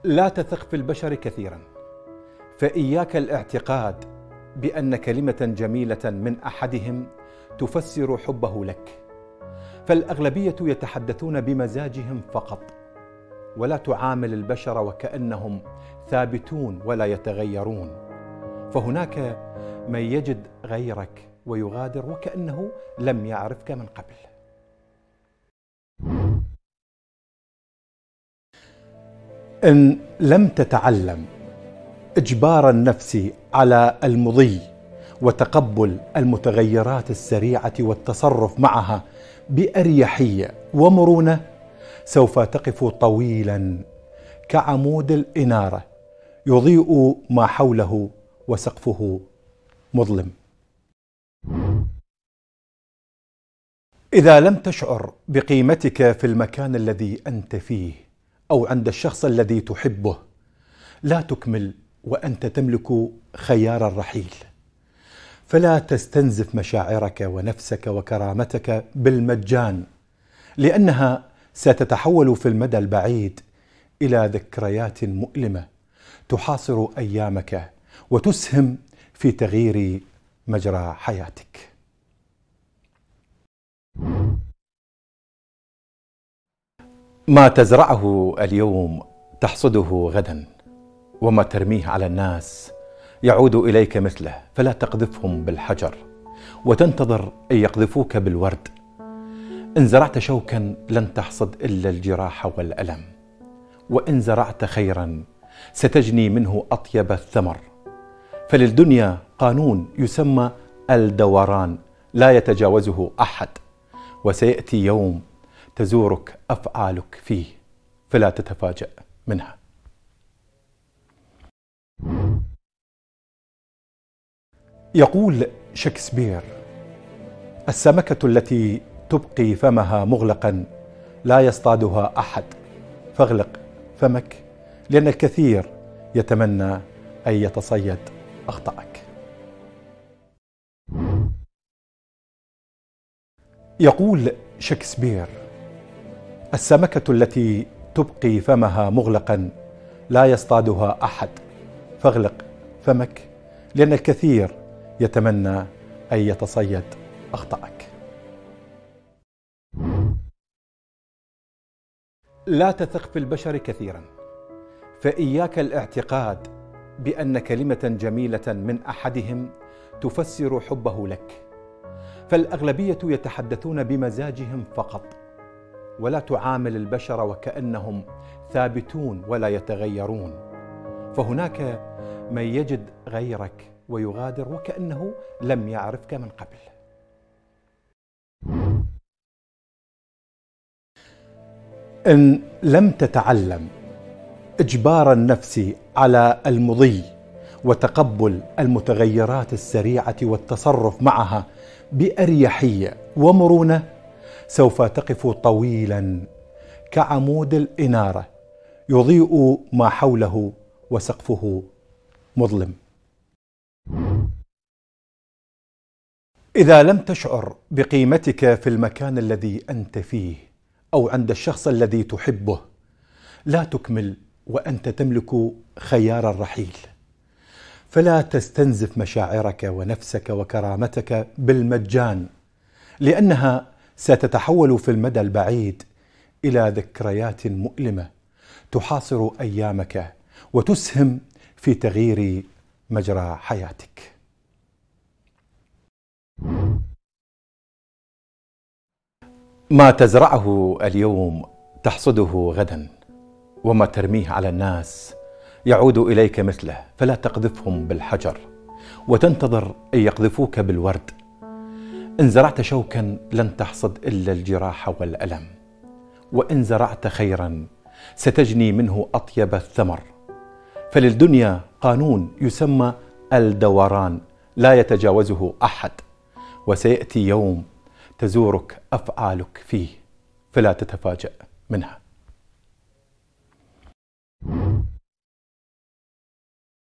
لا تثق في البشر كثيرا، فإياك الاعتقاد بأن كلمة جميلة من أحدهم تفسر حبه لك، فالأغلبية يتحدثون بمزاجهم فقط، ولا تعامل البشر وكأنهم ثابتون ولا يتغيرون، فهناك من يجد غيرك ويغادر وكأنه لم يعرفك من قبل. إن لم تتعلم إجبار النفس على المضي وتقبل المتغيرات السريعة والتصرف معها بأريحية ومرونة، سوف تقف طويلا كعمود الإنارة يضيء ما حوله وسقفه مظلم. إذا لم تشعر بقيمتك في المكان الذي أنت فيه أو عند الشخص الذي تحبه، لا تكمل وأنت تملك خيار الرحيل، فلا تستنزف مشاعرك ونفسك وكرامتك بالمجان، لأنها ستتحول في المدى البعيد إلى ذكريات مؤلمة تحاصر أيامك وتسهم في تغيير مجرى حياتك. ما تزرعه اليوم تحصده غدا، وما ترميه على الناس يعود إليك مثله، فلا تقذفهم بالحجر وتنتظر أن يقذفوك بالورد. إن زرعت شوكا لن تحصد إلا الجراح والألم، وإن زرعت خيرا ستجني منه أطيب الثمر، فللدنيا قانون يسمى الدوران لا يتجاوزه أحد، وسيأتي يوم تزورك أفعالك فيه، فلا تتفاجأ منها. يقول شكسبير: السمكة التي تبقي فمها مغلقا لا يصطادها أحد، فاغلق فمك، لأن الكثير يتمنى أن يتصيد أخطائك. يقول شكسبير: السمكة التي تبقي فمها مغلقا لا يصطادها أحد، فاغلق فمك، لأن الكثير يتمنى أن يتصيد أخطائك. لا تثق في البشر كثيرا، فإياك الاعتقاد بأن كلمة جميلة من أحدهم تفسر حبه لك، فالأغلبية يتحدثون بمزاجهم فقط، ولا تعامل البشر وكأنهم ثابتون ولا يتغيرون، فهناك من يجد غيرك ويغادر وكأنه لم يعرفك من قبل. إن لم تتعلم إجبار النفس على المضي وتقبل المتغيرات السريعة والتصرف معها بأريحية ومرونة، سوف تقف طويلا كعمود الإنارة يضيء ما حوله وسقفه مظلم. إذا لم تشعر بقيمتك في المكان الذي أنت فيه أو عند الشخص الذي تحبه، لا تكمل وأنت تملك خيار الرحيل، فلا تستنزف مشاعرك ونفسك وكرامتك بالمجان، لأنها ستتحول في المدى البعيد إلى ذكريات مؤلمة تحاصر أيامك وتسهم في تغيير مجرى حياتك. ما تزرعه اليوم تحصده غدا، وما ترميه على الناس يعود إليك مثله، فلا تقذفهم بالحجر وتنتظر أن يقذفوك بالورد. إن زرعت شوكا لن تحصد إلا الجراح والألم، وإن زرعت خيرا ستجني منه أطيب الثمر، فللدنيا قانون يسمى الدوران لا يتجاوزه أحد، وسيأتي يوم تزورك أفعالك فيه، فلا تتفاجأ منها.